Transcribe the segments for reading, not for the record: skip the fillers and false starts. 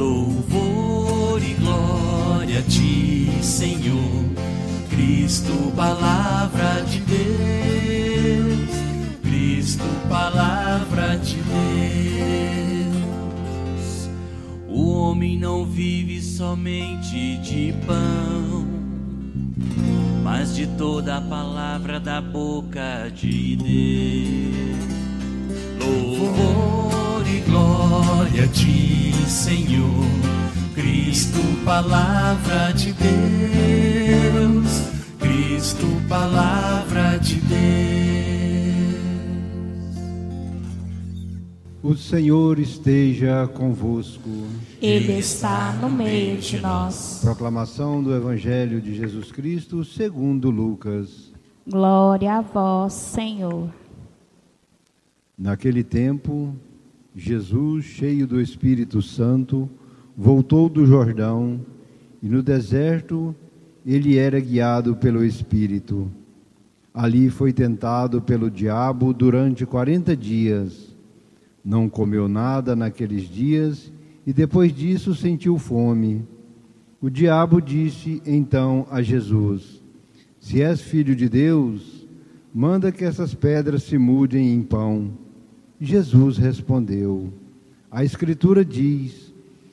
Louvor e glória a ti, Senhor, Cristo, palavra de Deus, Cristo, palavra de Deus. O homem não vive somente de pão, mas de toda a palavra da boca de Deus. Louvor e glória a ti, Senhor, Cristo, palavra de Deus, Cristo, palavra de Deus. O Senhor esteja convosco. Ele está no meio de nós. Proclamação do Evangelho de Jesus Cristo segundo Lucas. Glória a vós, Senhor. Naquele tempo, Jesus, cheio do Espírito Santo, voltou do Jordão, e no deserto ele era guiado pelo Espírito. Ali foi tentado pelo diabo durante 40 dias. Não comeu nada naqueles dias e depois disso sentiu fome. O diabo disse então a Jesus: Se és filho de Deus, manda que essas pedras se mudem em pão. Jesus respondeu: A Escritura diz: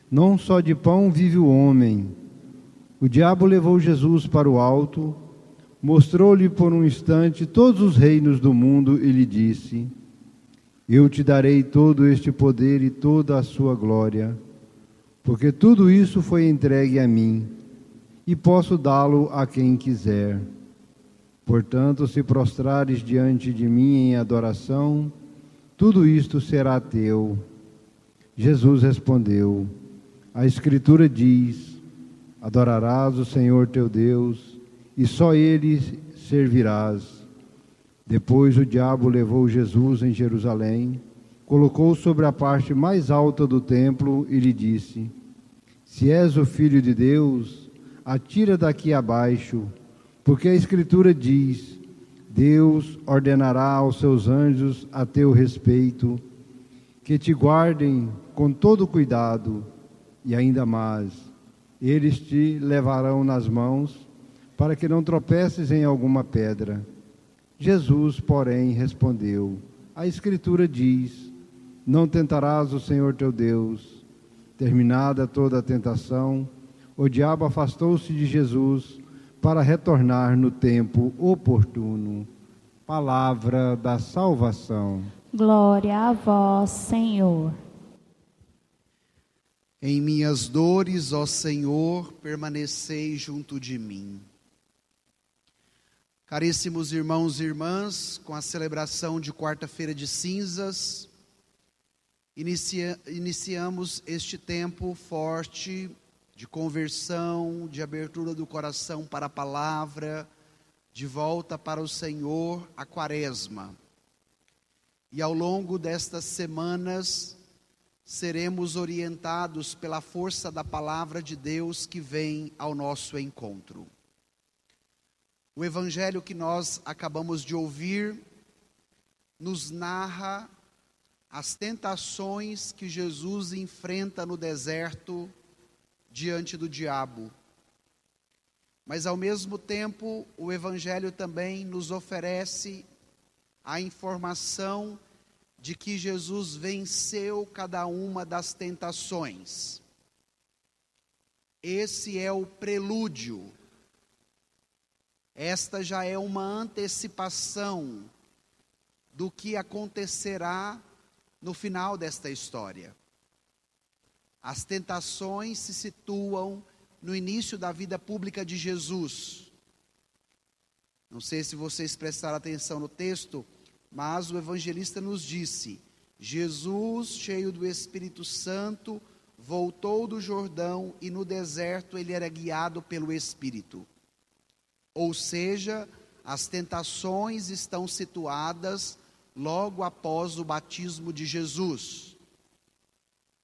Não só de pão vive o homem. O diabo levou Jesus para o alto, mostrou-lhe por um instante todos os reinos do mundo e lhe disse: Eu te darei todo este poder e toda a sua glória, porque tudo isso foi entregue a mim, e posso dá-lo a quem quiser. Portanto, se prostrares diante de mim em adoração, tudo isto será teu. Jesus respondeu: A Escritura diz: Adorarás o Senhor teu Deus, e só Ele servirás. Depois o diabo levou Jesus em Jerusalém, colocou-o sobre a parte mais alta do templo e lhe disse: Se és o Filho de Deus, atira daqui abaixo, porque a Escritura diz: Deus ordenará aos seus anjos a teu respeito, que te guardem com todo cuidado, e ainda mais, eles te levarão nas mãos, para que não tropeces em alguma pedra. Jesus, porém, respondeu: A Escritura diz: Não tentarás o Senhor teu Deus. Terminada toda a tentação, o diabo afastou-se de Jesus para retornar no tempo oportuno. Palavra da salvação. Glória a vós, Senhor. Em minhas dores, ó Senhor, permanecei junto de mim. Caríssimos irmãos e irmãs, com a celebração de quarta-feira de cinzas, iniciamos este tempo forte de conversão, de abertura do coração para a palavra, de volta para o Senhor, a Quaresma. E ao longo destas semanas, seremos orientados pela força da palavra de Deus que vem ao nosso encontro. O evangelho que nós acabamos de ouvir nos narra as tentações que Jesus enfrenta no deserto diante do diabo. Mas ao mesmo tempo, o evangelho também nos oferece a informação de que Jesus venceu cada uma das tentações. Esse é o prelúdio. Esta já é uma antecipação do que acontecerá no final desta história. As tentações se situam no início da vida pública de Jesus. Não sei se vocês prestaram atenção no texto, mas o evangelista nos disse: Jesus, cheio do Espírito Santo, voltou do Jordão e no deserto ele era guiado pelo Espírito. Ou seja, as tentações estão situadas logo após o batismo de Jesus.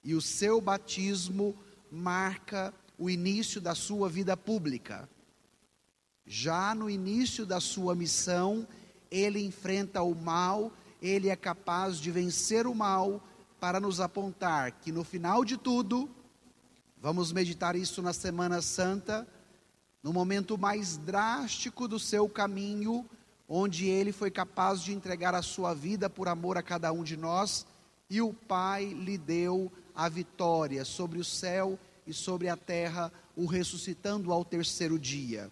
E o seu batismo marca o início da sua vida pública. Já no início da sua missão, ele enfrenta o mal, ele é capaz de vencer o mal para nos apontar que no final de tudo, Vamos meditar isso na Semana Santa, no momento mais drástico do seu caminho, onde ele foi capaz de entregar a sua vida por amor a cada um de nós, e o Pai lhe deu a vitória sobre o céu e sobre a terra, o ressuscitando ao terceiro dia.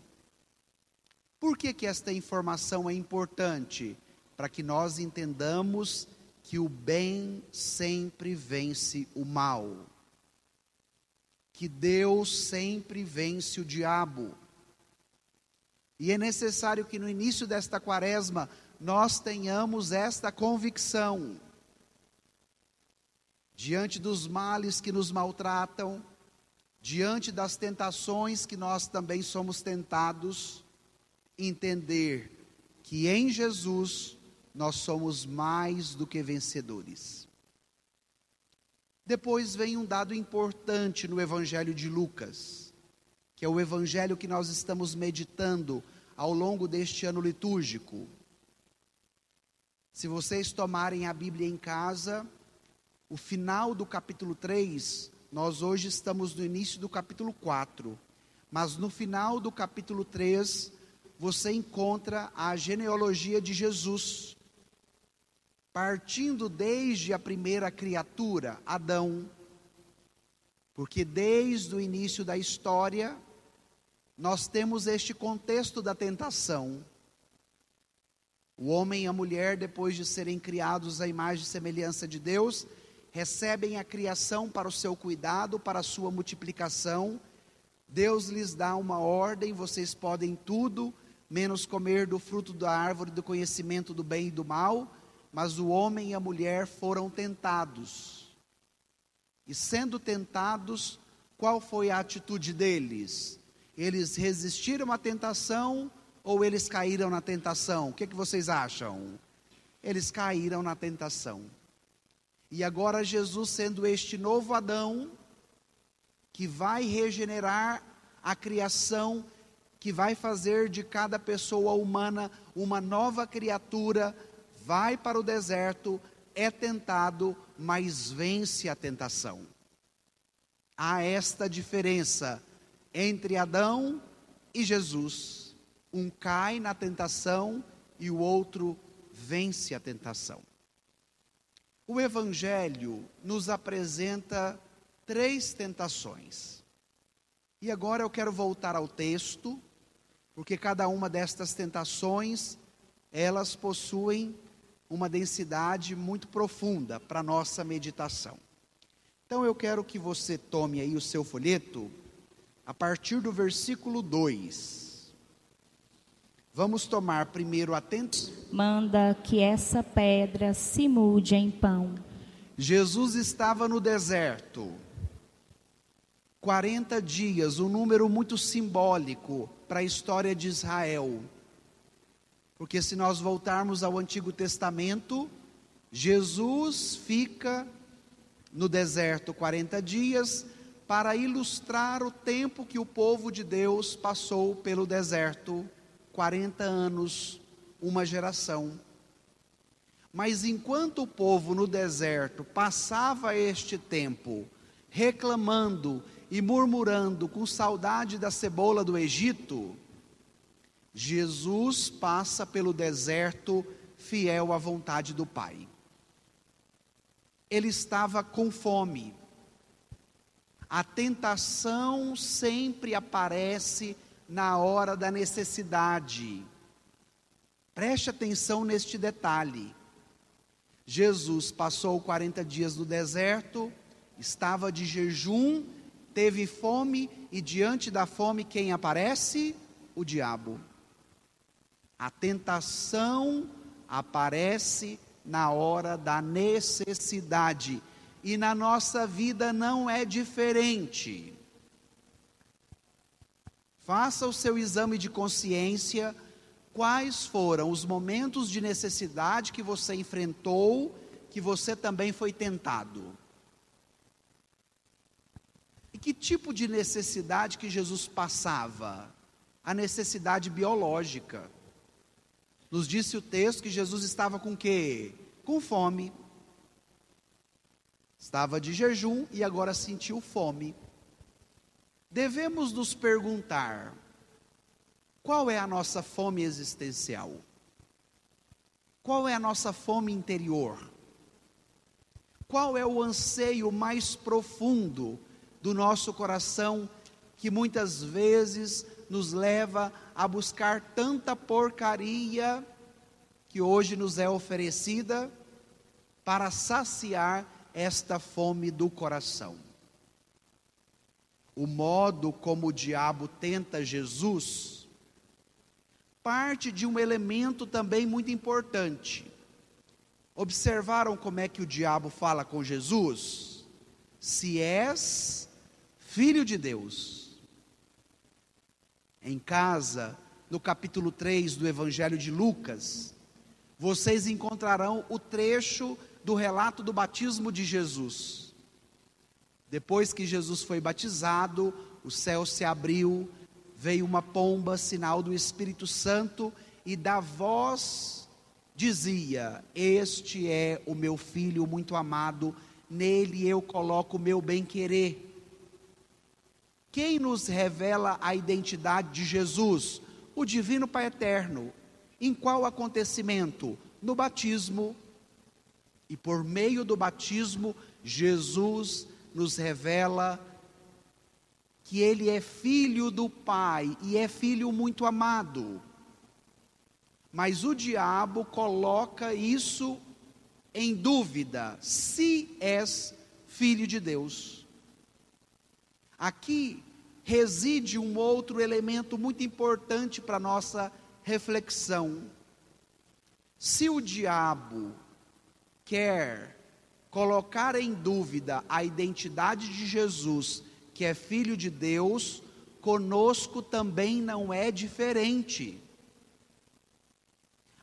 Por que esta informação é importante? Para que nós entendamos que o bem sempre vence o mal, que Deus sempre vence o diabo. E é necessário que no início desta quaresma nós tenhamos esta convicção. Diante dos males que nos maltratam, diante das tentações que nós também somos tentados, entender que em Jesus nós somos mais do que vencedores. Depois vem um dado importante no Evangelho de Lucas, que é o Evangelho que nós estamos meditando ao longo deste ano litúrgico. Se vocês tomarem a Bíblia em casa, o final do capítulo 3, nós hoje estamos no início do capítulo 4, mas no final do capítulo 3, você encontra a genealogia de Jesus, partindo desde a primeira criatura, Adão, porque desde o início da história, nós temos este contexto da tentação. O homem e a mulher, depois de serem criados à imagem e semelhança de Deus, recebem a criação para o seu cuidado, para a sua multiplicação. Deus lhes dá uma ordem: vocês podem tudo, menos comer do fruto da árvore do conhecimento do bem e do mal. Mas o homem e a mulher foram tentados. E sendo tentados, qual foi a atitude deles? Eles resistiram à tentação ou eles caíram na tentação? O que vocês acham? Eles caíram na tentação. E agora Jesus, sendo este novo Adão, que vai regenerar a criação, que vai fazer de cada pessoa humana uma nova criatura, vai para o deserto, é tentado, mas vence a tentação. Há esta diferença entre Adão e Jesus. Um cai na tentação e o outro vence a tentação. O Evangelho nos apresenta 3 tentações. E agora eu quero voltar ao texto, porque cada uma destas tentações, elas possuem uma densidade muito profunda para a nossa meditação. Então eu quero que você tome aí o seu folheto, a partir do versículo 2. Vamos tomar primeiro a tentação. Manda que essa pedra se mude em pão. Jesus estava no deserto, 40 dias, um número muito simbólico para a história de Israel. Porque se nós voltarmos ao Antigo Testamento, Jesus fica no deserto 40 dias para ilustrar o tempo que o povo de Deus passou pelo deserto, 40 anos, uma geração. Mas enquanto o povo no deserto passava este tempo reclamando e murmurando com saudade da cebola do Egito, Jesus passa pelo deserto fiel à vontade do Pai. Ele estava com fome. A tentação sempre aparece na hora da necessidade. Preste atenção neste detalhe. Jesus passou 40 dias no deserto, estava de jejum, teve fome e diante da fome quem aparece? O diabo. A tentação aparece na hora da necessidade. E na nossa vida não é diferente. Faça o seu exame de consciência. Quais foram os momentos de necessidade que você enfrentou, que você também foi tentado? E que tipo de necessidade que Jesus passava? A necessidade biológica. Nos disse o texto que Jesus estava com o quê? Com fome. Estava de jejum e agora sentiu fome. devemos nos perguntar: qual é a nossa fome existencial? Qual é a nossa fome interior? Qual é o anseio mais profundo do nosso coração, que muitas vezes nos leva a buscar tanta porcaria que hoje nos é oferecida para saciar esta fome do coração? O modo como o diabo tenta Jesus parte de um elemento também muito importante. Observaram como é que o diabo fala com Jesus? Se és filho de Deus. Em casa, no capítulo 3 do Evangelho de Lucas, vocês encontrarão o trecho do relato do batismo de Jesus. Depois que Jesus foi batizado, o céu se abriu, veio uma pomba, sinal do Espírito Santo, e da voz dizia: este é o meu filho muito amado, nele eu coloco o meu bem-querer. Quem nos revela a identidade de Jesus? O Divino Pai Eterno. Em qual acontecimento? No batismo. E por meio do batismo, Jesus nos revela que Ele é filho do Pai, e é filho muito amado. Mas o diabo coloca isso em dúvida: se és filho de Deus. Aqui reside um outro elemento muito importante para a nossa reflexão. Se o diabo quer colocar em dúvida a identidade de Jesus, que é filho de Deus, conosco também não é diferente.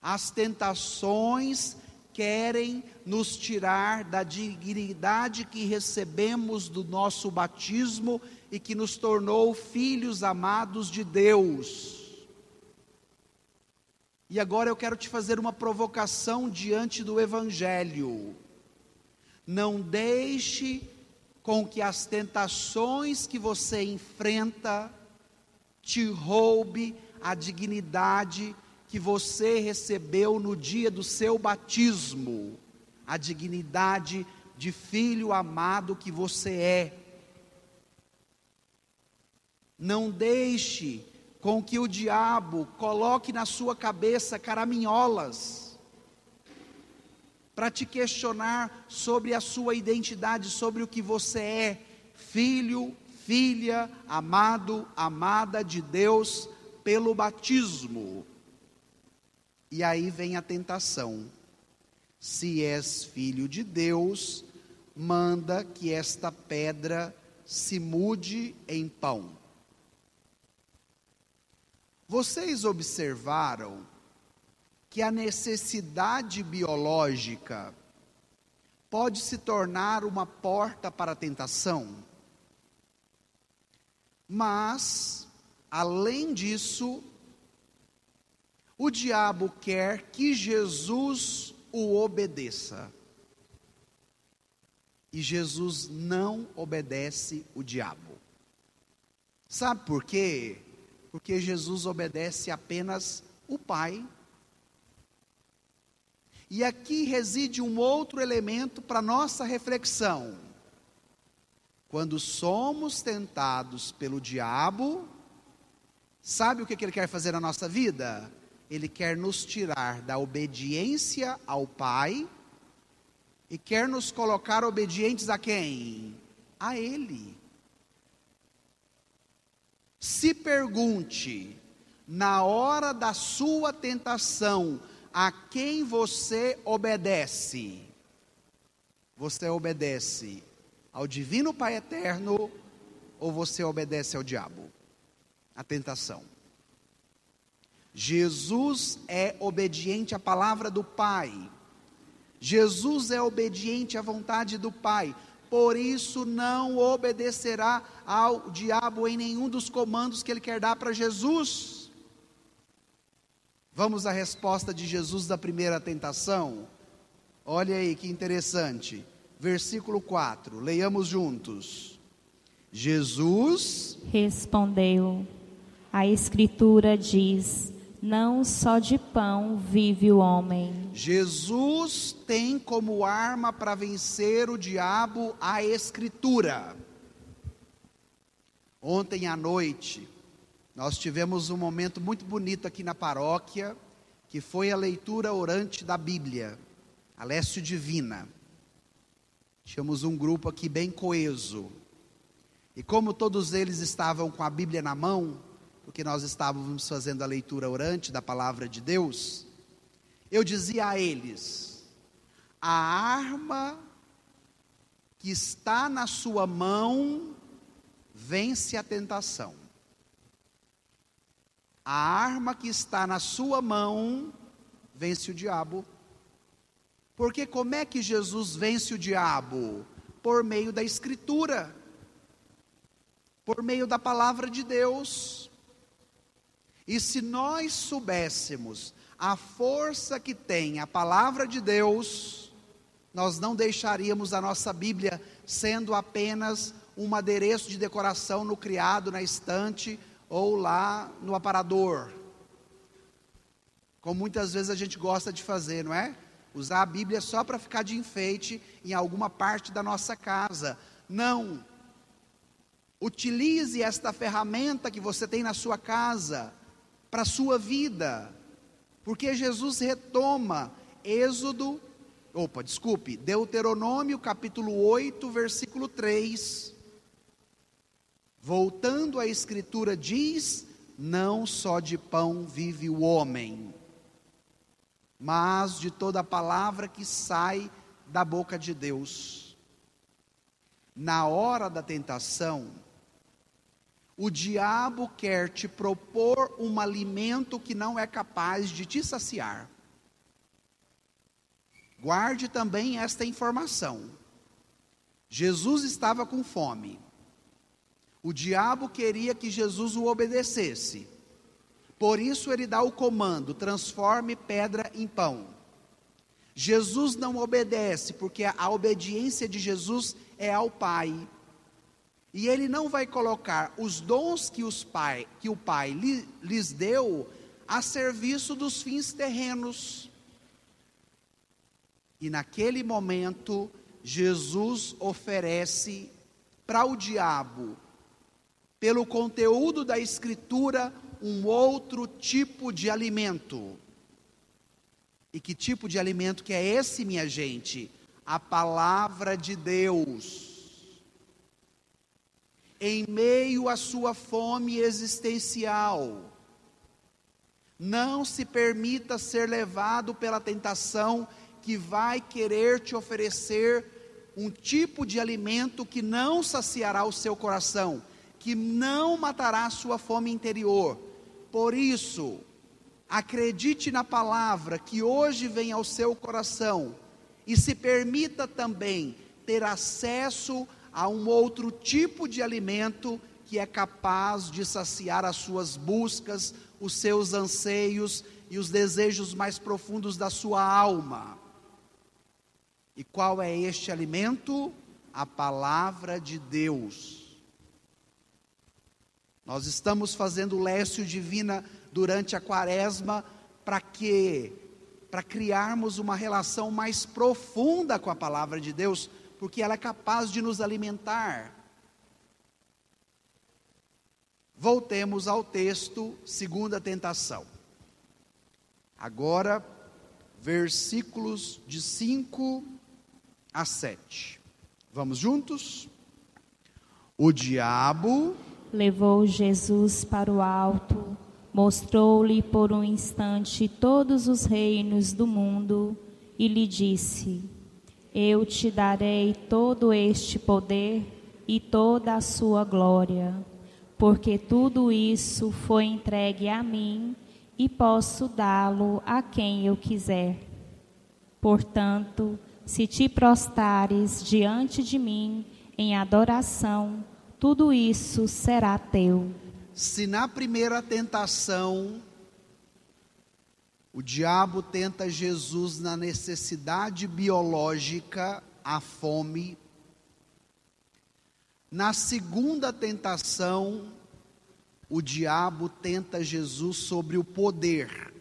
As tentações querem nos tirar da dignidade que recebemos do nosso batismo e que nos tornou filhos amados de Deus. E agora eu quero te fazer uma provocação diante do Evangelho. Não deixe com que as tentações que você enfrenta te roube a dignidade que você recebeu no dia do seu batismo, a dignidade de filho amado que você é. Não deixe com que o diabo coloque na sua cabeça caraminholas para te questionar sobre a sua identidade, sobre o que você é, filho, filha, amado, amada de Deus pelo batismo. E aí vem a tentação: se és filho de Deus, manda que esta pedra se mude em pão. Vocês observaram que a necessidade biológica pode se tornar uma porta para a tentação? Mas, além disso, o diabo quer que Jesus o obedeça. E Jesus não obedece o diabo. Sabe por quê? Porque Jesus obedece apenas o Pai. E aqui reside um outro elemento para nossa reflexão. Quando somos tentados pelo diabo, sabe o que ele quer fazer na nossa vida? Ele quer nos tirar da obediência ao Pai e quer nos colocar obedientes a quem? A Ele. Se pergunte, na hora da sua tentação, a quem você obedece? Você obedece ao Divino Pai Eterno ou você obedece ao diabo? A tentação. Jesus é obediente à palavra do Pai. Jesus é obediente à vontade do Pai. Por isso não obedecerá ao diabo em nenhum dos comandos que ele quer dar para Jesus. Vamos à resposta de Jesus da primeira tentação? Olha aí que interessante. Versículo 4, leiamos juntos. Jesus respondeu: a Escritura diz: não só de pão vive o homem. Jesus tem como arma para vencer o diabo a Escritura. Ontem à noite, nós tivemos um momento muito bonito aqui na paróquia, que foi a leitura orante da Bíblia, a Lécio Divina. Tínhamos um grupo aqui bem coeso. E como todos eles estavam com a Bíblia na mão, porque nós estávamos fazendo a leitura orante da palavra de Deus, eu dizia a eles: a arma que está na sua mão vence a tentação. A arma que está na sua mão vence o diabo. Porque como é que Jesus vence o diabo? Por meio da Escritura, por meio da palavra de Deus. E se nós soubéssemos a força que tem a palavra de Deus, nós não deixaríamos a nossa Bíblia sendo apenas um adereço de decoração no criado, na estante ou lá no aparador, como muitas vezes a gente gosta de fazer, não é? Usar a Bíblia só para ficar de enfeite em alguma parte da nossa casa. Não. Utilize esta ferramenta que você tem na sua casa para a sua vida, porque Jesus retoma Deuteronômio capítulo 8, versículo 3. Voltando à Escritura, diz: não só de pão vive o homem, mas de toda a palavra que sai da boca de Deus. Na hora da tentação, o diabo quer te propor um alimento que não é capaz de te saciar. Guarde também esta informação. Jesus estava com fome. O diabo queria que Jesus o obedecesse. Por isso ele dá o comando: transforme pedra em pão. Jesus não obedece, porque a obediência de Jesus é ao Pai. E ele não vai colocar os dons que o Pai lhes deu a serviço dos fins terrenos. E naquele momento, Jesus oferece para o diabo, pelo conteúdo da Escritura, um outro tipo de alimento. E que tipo de alimento que é esse, minha gente? A palavra de Deus. Em meio à sua fome existencial, não se permita ser levado pela tentação que vai querer te oferecer um tipo de alimento que não saciará o seu coração, que não matará a sua fome interior. Por isso, acredite na palavra que hoje vem ao seu coração e se permita também ter acesso a um outro tipo de alimento que é capaz de saciar as suas buscas, os seus anseios e os desejos mais profundos da sua alma. E qual é este alimento? A palavra de Deus. Nós estamos fazendo Lécio Divina durante a Quaresma, para quê? Para criarmos uma relação mais profunda com a palavra de Deus, porque ela é capaz de nos alimentar. Voltemos ao texto, segunda tentação. Agora, versículos de 5 a 7. Vamos juntos? O diabo levou Jesus para o alto, mostrou-lhe por um instante todos os reinos do mundo e lhe disse: eu te darei todo este poder e toda a sua glória, porque tudo isso foi entregue a mim e posso dá-lo a quem eu quiser. Portanto, se te prostrares diante de mim em adoração, tudo isso será teu. Se na primeira tentação o diabo tenta Jesus na necessidade biológica, a fome, Na segunda tentação, o diabo tenta Jesus sobre o poder.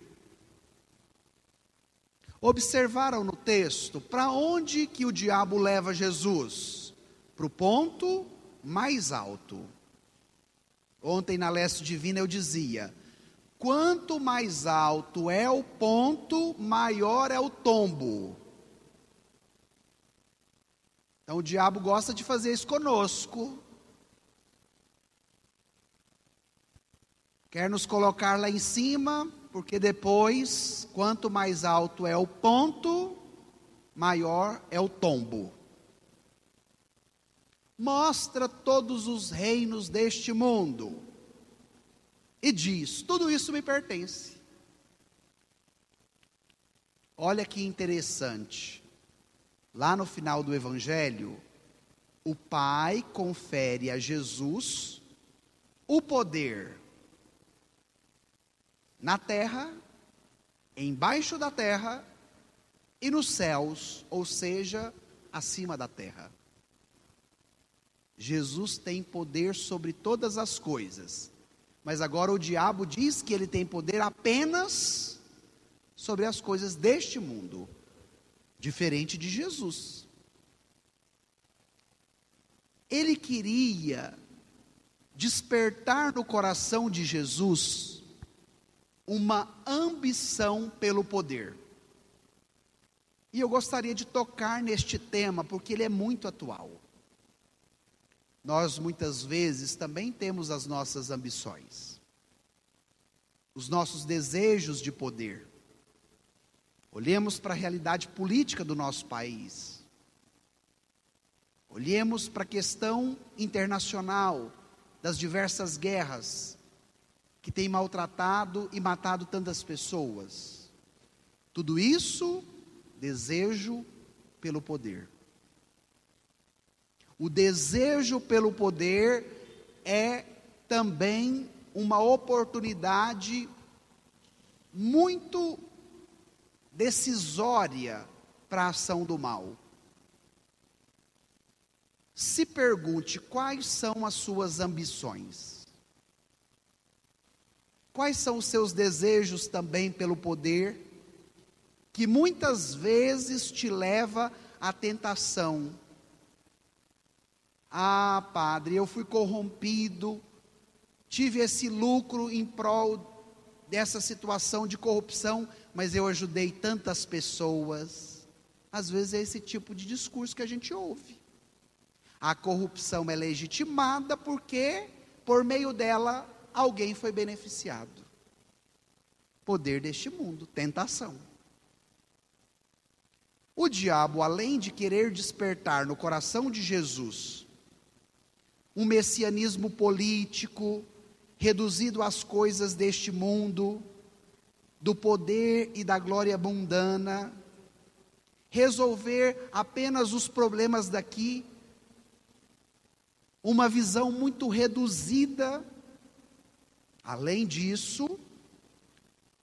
Observaram no texto, para onde que o diabo leva Jesus? Para o ponto mais alto. Ontem na Leste Divina eu dizia, quanto mais alto é o ponto, maior é o tombo. Então o diabo gosta de fazer isso conosco. Quer nos colocar lá em cima, porque depois, quanto mais alto é o ponto, maior é o tombo. Mostra todos os reinos deste mundo e diz, tudo isso me pertence. Olha que interessante. Lá no final do Evangelho, o Pai confere a Jesus o poder na terra, embaixo da terra e nos céus, ou seja, acima da terra. Jesus tem poder sobre todas as coisas, mas agora o diabo diz que ele tem poder apenas sobre as coisas deste mundo, diferente de Jesus. Ele queria despertar no coração de Jesus uma ambição pelo poder. E eu gostaria de tocar neste tema, porque ele é muito atual. Nós muitas vezes também temos as nossas ambições, os nossos desejos de poder. Olhemos para a realidade política do nosso país. Olhemos para a questão internacional das diversas guerras que têm maltratado e matado tantas pessoas. Tudo isso, desejo pelo poder. O desejo pelo poder é também uma oportunidade muito decisória para a ação do mal. Se pergunte quais são as suas ambições. Quais são os seus desejos também pelo poder, que muitas vezes te leva à tentação. Ah, padre, eu fui corrompido, tive esse lucro em prol dessa situação de corrupção, mas eu ajudei tantas pessoas. Às vezes é esse tipo de discurso que a gente ouve. A corrupção é legitimada porque, por meio dela, alguém foi beneficiado. Poder deste mundo, tentação. O diabo, além de querer despertar no coração de Jesus um messianismo político, reduzido às coisas deste mundo, do poder e da glória mundana, resolver apenas os problemas daqui, uma visão muito reduzida. Além disso,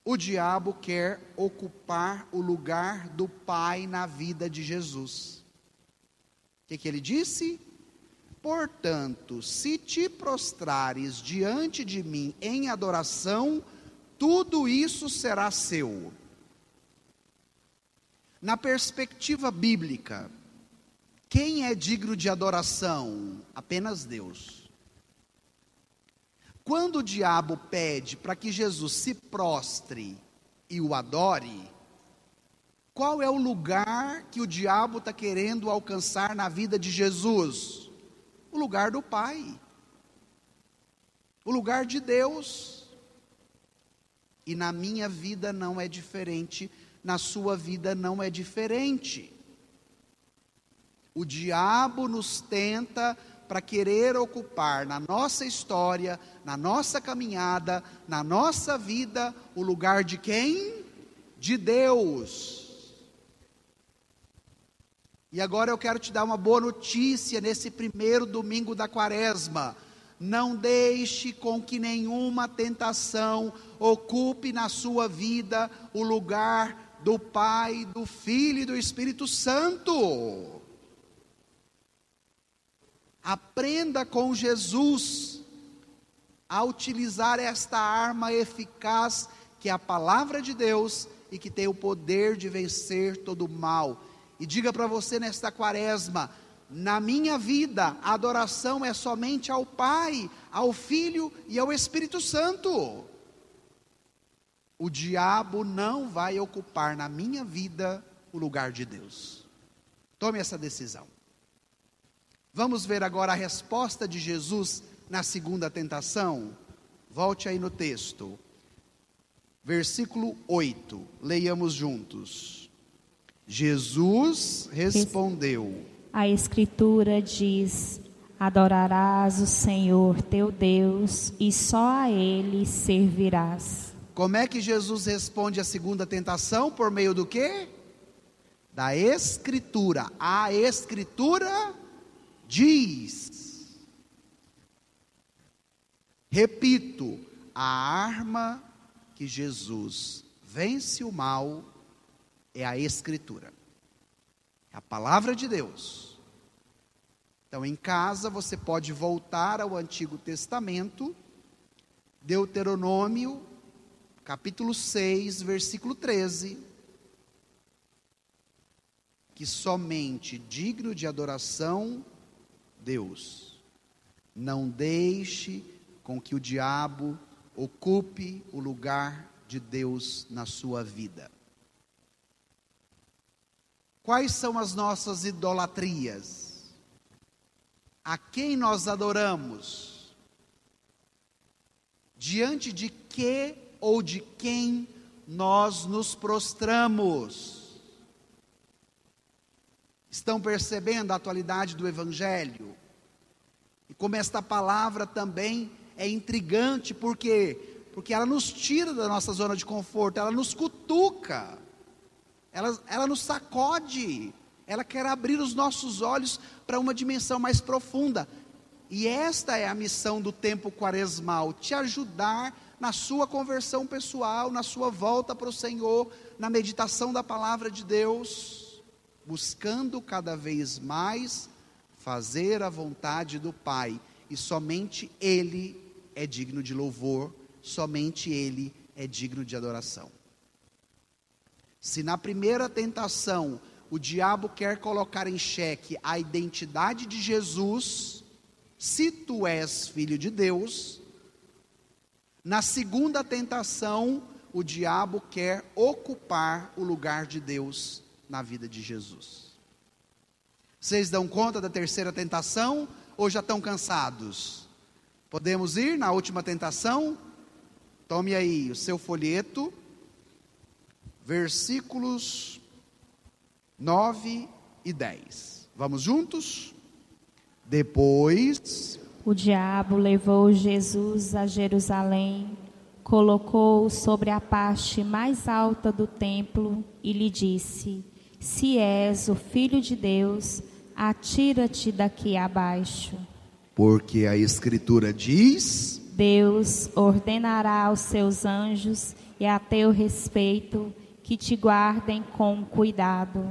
o diabo quer ocupar o lugar do Pai na vida de Jesus. O que ele disse? Portanto, se te prostrares diante de mim em adoração, tudo isso será seu. Na perspectiva bíblica, quem é digno de adoração? Apenas Deus. Quando o diabo pede para que Jesus se prostre e o adore, qual é o lugar que o diabo está querendo alcançar na vida de Jesus? O lugar do Pai, o lugar de Deus. E na minha vida não é diferente, na sua vida não é diferente. O diabo nos tenta para querer ocupar na nossa história, na nossa caminhada, na nossa vida, o lugar de quem? De Deus. E agora eu quero te dar uma boa notícia nesse primeiro domingo da Quaresma. Não deixe com que nenhuma tentação ocupe na sua vida o lugar do Pai, do Filho e do Espírito Santo. Aprenda com Jesus a utilizar esta arma eficaz que é a palavra de Deus e que tem o poder de vencer todo o mal. E diga para você nesta quaresma: na minha vida, a adoração é somente ao Pai, ao Filho e ao Espírito Santo. O diabo não vai ocupar na minha vida o lugar de Deus. Tome essa decisão. Vamos ver agora a resposta de Jesus na segunda tentação. Volte aí no texto. Versículo 8. Leiamos juntos. Jesus respondeu: a Escritura diz: adorarás o Senhor teu Deus e só a Ele servirás. Como é que Jesus responde à segunda tentação? Por meio do quê? Da Escritura. A Escritura diz. Repito, a arma que Jesus vence o mal é a Escritura. É a palavra de Deus. Então, em casa, você pode voltar ao Antigo Testamento, Deuteronômio, capítulo 6, versículo 13, que somente digno de adoração, Deus. Não deixe com que o diabo ocupe o lugar de Deus na sua vida. Quais são as nossas idolatrias? A quem nós adoramos? Diante de que ou de quem nós nos prostramos? Estão percebendo a atualidade do Evangelho? E como esta palavra também é intrigante, porque ela nos tira da nossa zona de conforto, ela nos cutuca, ela nos sacode, ela quer abrir os nossos olhos para uma dimensão mais profunda. E esta é a missão do tempo quaresmal: te ajudar na sua conversão pessoal, na sua volta para o Senhor, na meditação da palavra de Deus, buscando cada vez mais fazer a vontade do Pai. E somente Ele é digno de louvor, somente Ele é digno de adoração. Se na primeira tentação o diabo quer colocar em xeque a identidade de Jesus, se tu és filho de Deus, na segunda tentação o diabo quer ocupar o lugar de Deus na vida de Jesus. Vocês dão conta da terceira tentação ou já estão cansados? Podemos ir na última tentação? Tome aí o seu folheto, versículos 9 e 10. Vamos juntos? Depois, o diabo levou Jesus a Jerusalém, colocou-o sobre a parte mais alta do templo e lhe disse: se és o Filho de Deus, atira-te daqui abaixo. Porque a Escritura diz: Deus ordenará aos seus anjos e a teu respeito que te guardem com cuidado.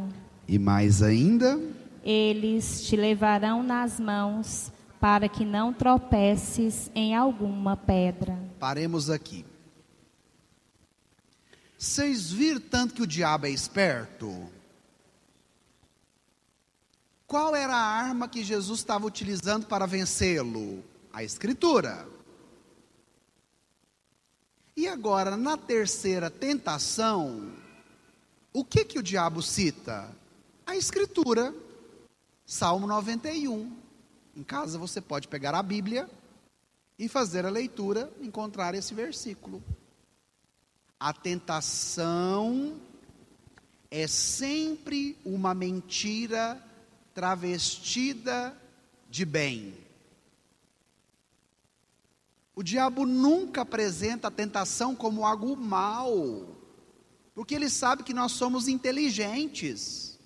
E mais ainda: eles te levarão nas mãos para que não tropeces em alguma pedra. Paremos aqui. Vocês viram tanto que o diabo é esperto? Qual era a arma que Jesus estava utilizando para vencê-lo? A Escritura. E agora, na terceira tentação, o que o diabo cita? A Escritura. Salmo 91. Em casa você pode pegar a Bíblia e fazer a leitura, encontrar esse versículo. A tentação é sempre uma mentira travestida de bem. O diabo nunca apresenta a tentação como algo mal, porque ele sabe que nós somos inteligentes.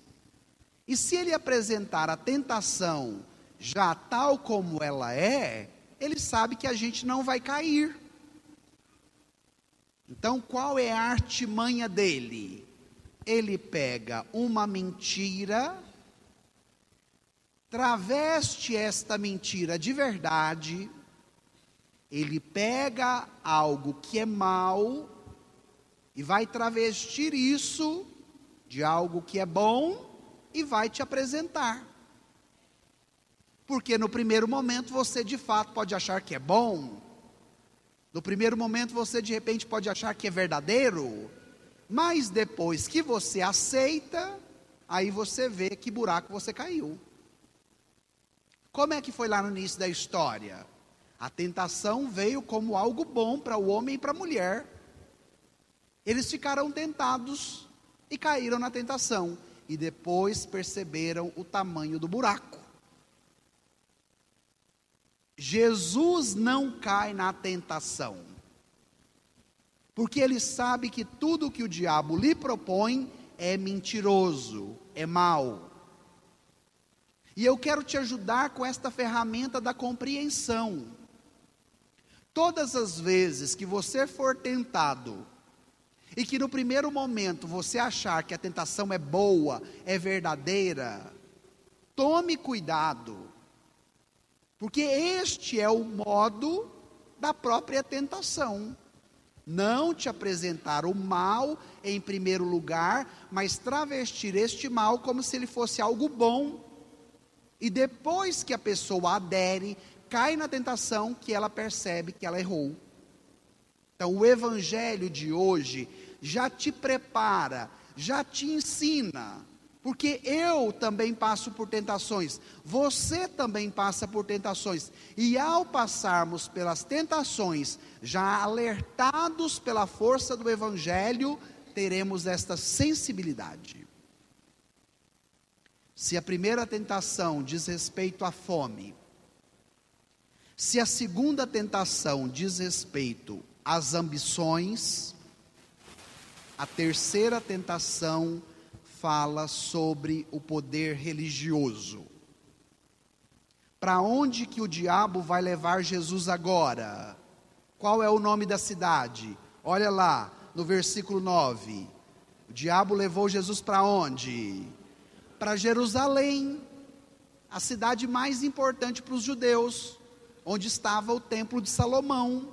E se ele apresentar a tentação já tal como ela é, ele sabe que a gente não vai cair. Então, qual é a artimanha dele? Ele pega uma mentira traveste esta mentira de verdade, ele pega algo que é mal e vai travestir isso de algo que é bom e vai te apresentar. Porque no primeiro momento você de fato pode achar que é bom, no primeiro momento você de repente pode achar que é verdadeiro, mas depois que você aceita, aí você vê que buraco você caiu. Como é que foi lá no início da história? A tentação veio como algo bom para o homem e para a mulher. Eles ficaram tentados e caíram na tentação, e depois perceberam o tamanho do buraco. Jesus não cai na tentação, porque ele sabe que tudo que o diabo lhe propõe é mentiroso, é mau. E eu quero te ajudar com esta ferramenta da compreensão. Todas as vezes que você for tentado, e que no primeiro momento você achar que a tentação é boa, é verdadeira, tome cuidado, porque este é o modo da própria tentação. Não te apresentar o mal em primeiro lugar, mas travestir este mal como se ele fosse algo bom. E depois que a pessoa adere, cai na tentação, que ela percebe que ela errou. Então o evangelho de hoje já te prepara, já te ensina, porque eu também passo por tentações, você também passa por tentações, e ao passarmos pelas tentações, já alertados pela força do evangelho, teremos esta sensibilidade. Se a primeira tentação diz respeito à fome, se a segunda tentação diz respeito às ambições, a terceira tentação fala sobre o poder religioso. Para onde que o diabo vai levar Jesus agora? Qual é o nome da cidade? Olha lá, no versículo 9. O diabo levou Jesus para onde? Para Jerusalém, a cidade mais importante para os judeus, onde estava o templo de Salomão.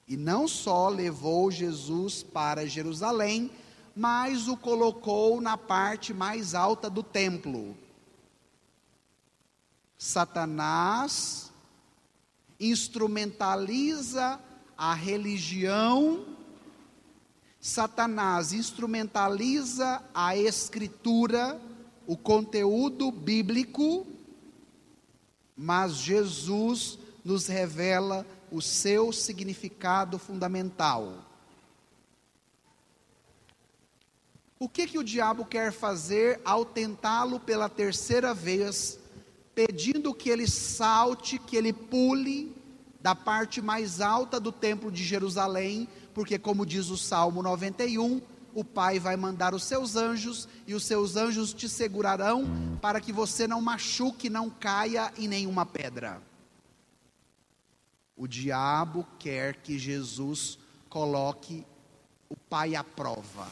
E não só levou Jesus para Jerusalém, mas o colocou na parte mais alta do templo. Satanás instrumentaliza a religião, Satanás instrumentaliza a escritura, o conteúdo bíblico, mas Jesus nos revela o seu significado fundamental. O que o diabo quer fazer ao tentá-lo pela terceira vez, pedindo que ele salte, que ele pule da parte mais alta do templo de Jerusalém, porque como diz o Salmo 91, o Pai vai mandar os seus anjos, e os seus anjos te segurarão, para que você não machuque, não caia em nenhuma pedra. O diabo quer que Jesus coloque o Pai à prova.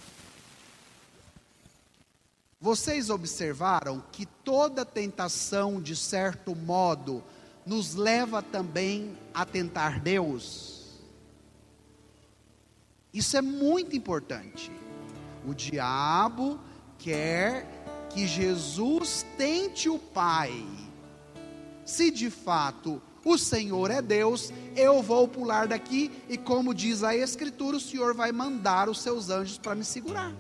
Vocês observaram que toda tentação, de certo modo, nos leva também a tentar Deus? Isso é muito importante. O diabo quer que Jesus tente o Pai. Se de fato o Senhor é Deus, eu vou pular daqui, e como diz a Escritura, o Senhor vai mandar os seus anjos para me segurar.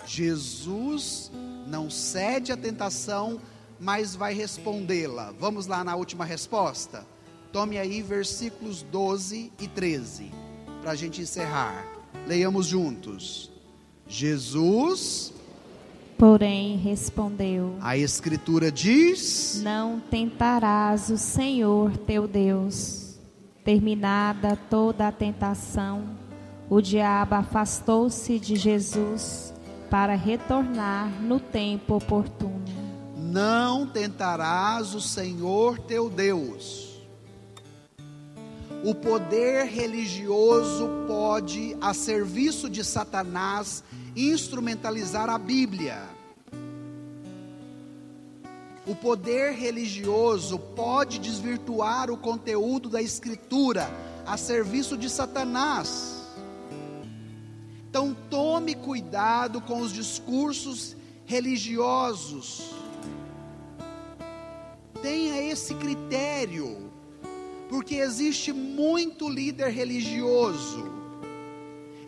Jesus não cede à tentação, mas vai respondê-la. Vamos lá na última resposta? Tome aí versículos 12 e 13, para a gente encerrar. Leiamos juntos. Jesus, porém, respondeu: a Escritura diz: não tentarás o Senhor teu Deus. Terminada toda a tentação, o diabo afastou-se de Jesus para retornar no tempo oportuno. Não tentarás o Senhor teu Deus. O poder religioso pode, a serviço de Satanás, instrumentalizar a Bíblia. O poder religioso pode desvirtuar o conteúdo da Escritura a serviço de Satanás. Então tome cuidado com os discursos religiosos. Tenha esse critério, porque existe muito líder religioso,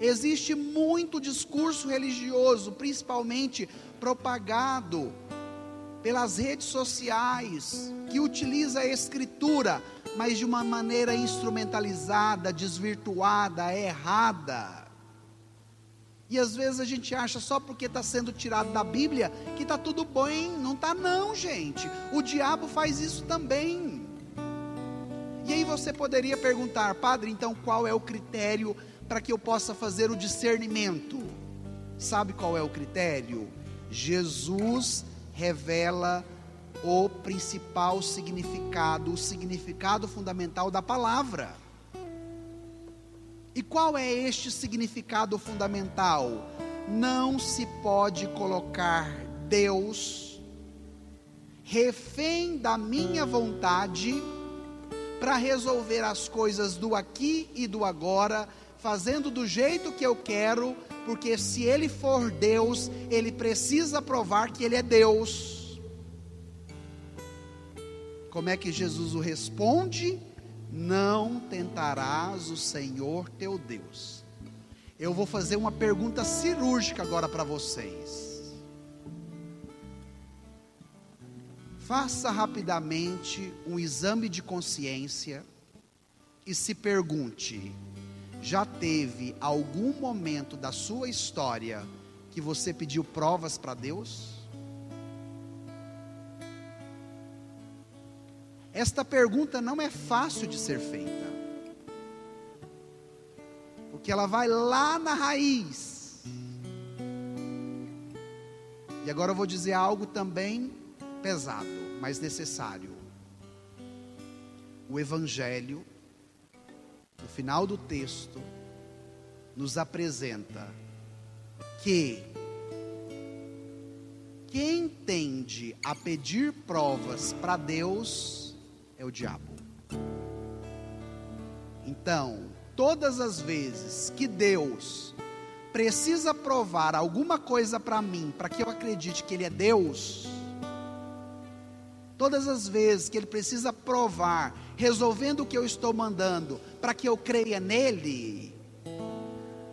existe muito discurso religioso, principalmente propagado pelas redes sociais, que utiliza a Escritura, mas de uma maneira instrumentalizada, desvirtuada, errada. E às vezes a gente acha só porque está sendo tirado da Bíblia que está tudo bem. Não está não, gente. O diabo faz isso também. E aí você poderia perguntar: padre, então qual é o critério para que eu possa fazer o discernimento? Sabe qual é o critério? Jesus revela o principal significado, o significado fundamental da palavra. E qual é este significado fundamental? Não se pode colocar Deus refém da minha vontade para resolver as coisas do aqui e do agora, fazendo do jeito que eu quero, porque se Ele for Deus, Ele precisa provar que Ele é Deus. Como é que Jesus o responde? Não tentarás o Senhor teu Deus. Eu vou fazer uma pergunta cirúrgica agora para vocês. Faça rapidamente um exame de consciência e se pergunte: já teve algum momento da sua história que você pediu provas para Deus? Esta pergunta não é fácil de ser feita, porque ela vai lá na raiz. E agora eu vou dizer algo também pesado, mas necessário. O Evangelho, no final do texto, nos apresenta que quem tende a pedir provas para Deus é o diabo. Então, todas as vezes que Deus precisa provar alguma coisa para mim, para que eu acredite que Ele é Deus, todas as vezes que Ele precisa provar, resolvendo o que eu estou mandando, para que eu creia nele,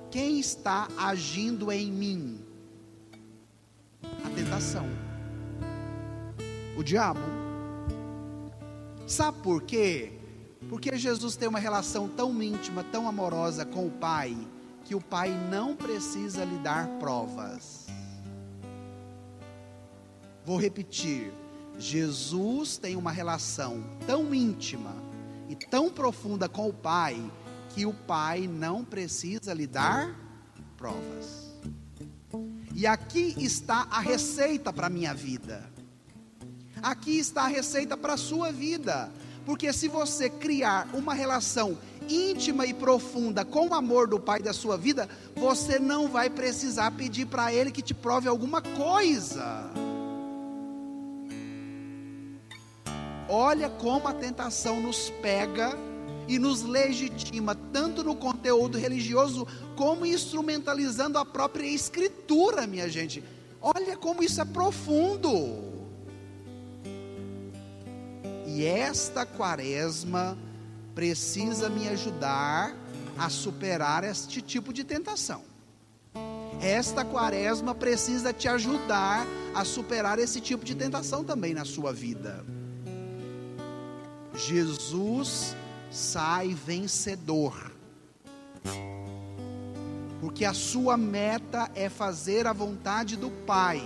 quem está agindo em mim? A tentação, o diabo. Sabe por quê? Porque Jesus tem uma relação tão íntima, tão amorosa com o Pai, que o Pai não precisa lhe dar provas. Vou repetir: Jesus tem uma relação tão íntima e tão profunda com o Pai, que o Pai não precisa lhe dar provas. E aqui está a receita para a minha vida. Aqui está a receita para a sua vida. Porque se você criar uma relação íntima e profunda com o amor do Pai da sua vida, você não vai precisar pedir para Ele que te prove alguma coisa. Olha como a tentação nos pega e nos legitima, tanto no conteúdo religioso, como instrumentalizando a própria Escritura, minha gente. Olha como isso é profundo. E esta quaresma precisa me ajudar a superar este tipo de tentação. Esta quaresma precisa te ajudar a superar esse tipo de tentação também na sua vida. Jesus sai vencedor, porque a sua meta é fazer a vontade do Pai.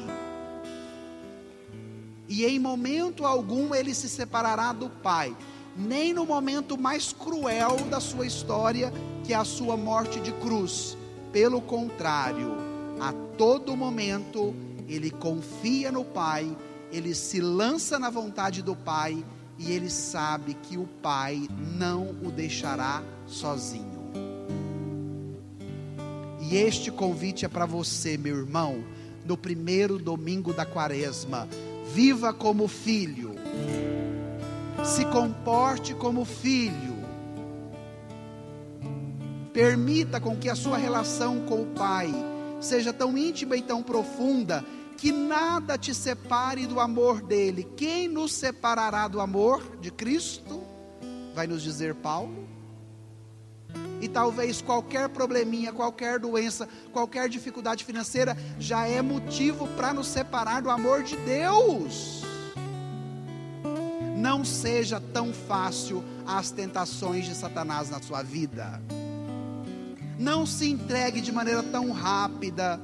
E em momento algum ele se separará do Pai, nem no momento mais cruel da sua história, que é a sua morte de cruz. Pelo contrário, a todo momento ele confia no Pai, ele se lança na vontade do Pai, e ele sabe que o Pai não o deixará sozinho. E este convite é para você, meu irmão, no primeiro domingo da quaresma. Viva como filho. Se comporte como filho. Permita com que a sua relação com o Pai seja tão íntima e tão profunda que nada te separe do amor dele. Quem nos separará do amor de Cristo? Vai nos dizer Paulo. E talvez qualquer probleminha, qualquer doença, qualquer dificuldade financeira já é motivo para nos separar do amor de Deus. Não seja tão fácil as tentações de Satanás na sua vida. Não se entregue de maneira tão rápida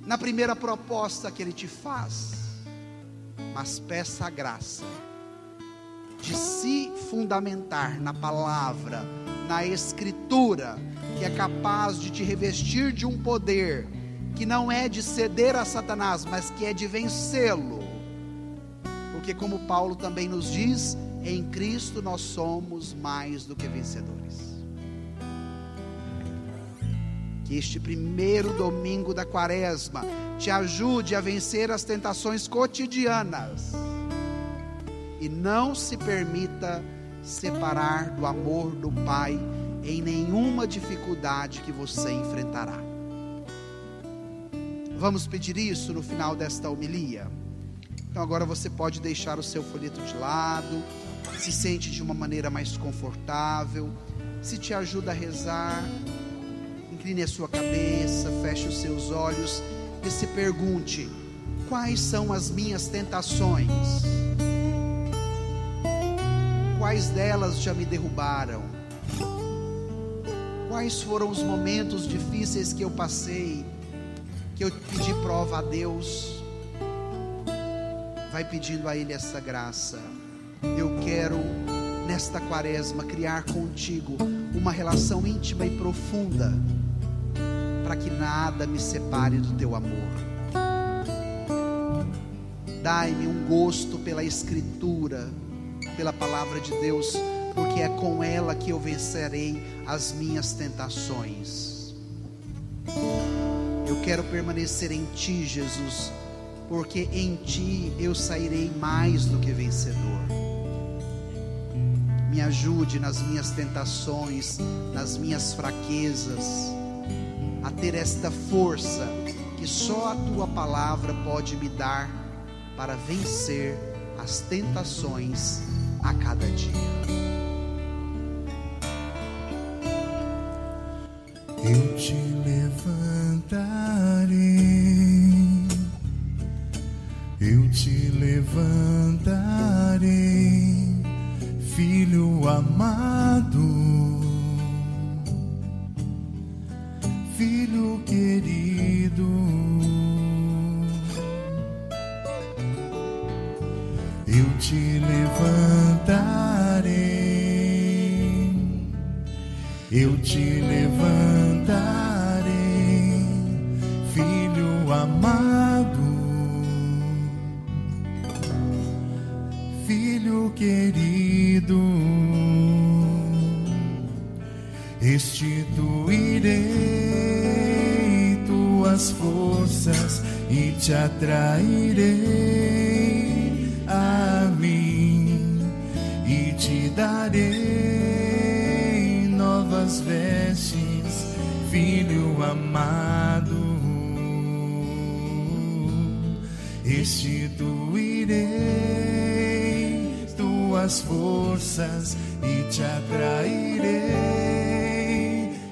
na primeira proposta que ele te faz, mas peça a graça de se fundamentar na palavra, na escritura, que é capaz de te revestir de um poder que não é de ceder a Satanás, mas que é de vencê-lo. Porque como Paulo também nos diz, em Cristo nós somos mais do que vencedores. Que este primeiro domingo da quaresma te ajude a vencer as tentações cotidianas e não se permita separar do amor do Pai em nenhuma dificuldade que você enfrentará. Vamos pedir isso no final desta homilia. Então agora você pode deixar o seu folheto de lado, se sente de uma maneira mais confortável. Se te ajuda a rezar, incline a sua cabeça, feche os seus olhos e se pergunte: quais são as minhas tentações? Quais delas já me derrubaram? Quais foram os momentos difíceis que eu passei, que eu pedi prova a Deus? Vai pedindo a Ele essa graça. Eu quero, nesta quaresma, criar contigo uma relação íntima e profunda, para que nada me separe do teu amor. Dai-me um gosto pela Escritura, pela palavra de Deus, porque é com ela que eu vencerei as minhas tentações. Eu quero permanecer em Ti, Jesus, porque em Ti eu sairei mais do que vencedor. Me ajude nas minhas tentações, nas minhas fraquezas, a ter esta força que só a Tua palavra pode me dar para vencer as tentações a cada dia. Eu te levantarei, eu te levantarei, filho amado, filho querido. Eu te levantarei, eu te levantarei, filho amado, filho querido. Restituirei tuas forças e te atrairei a mim e te darei novas vestes, filho amado. Restituirei tuas forças e te atrairei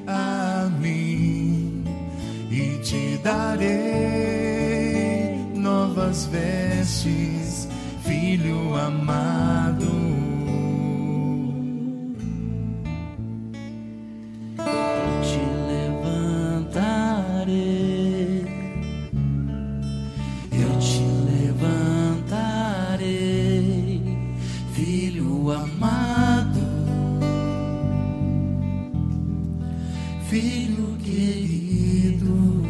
a mim e te darei novas vestes, filho amado. Eu te levantarei, eu te levantarei, filho amado, filho querido.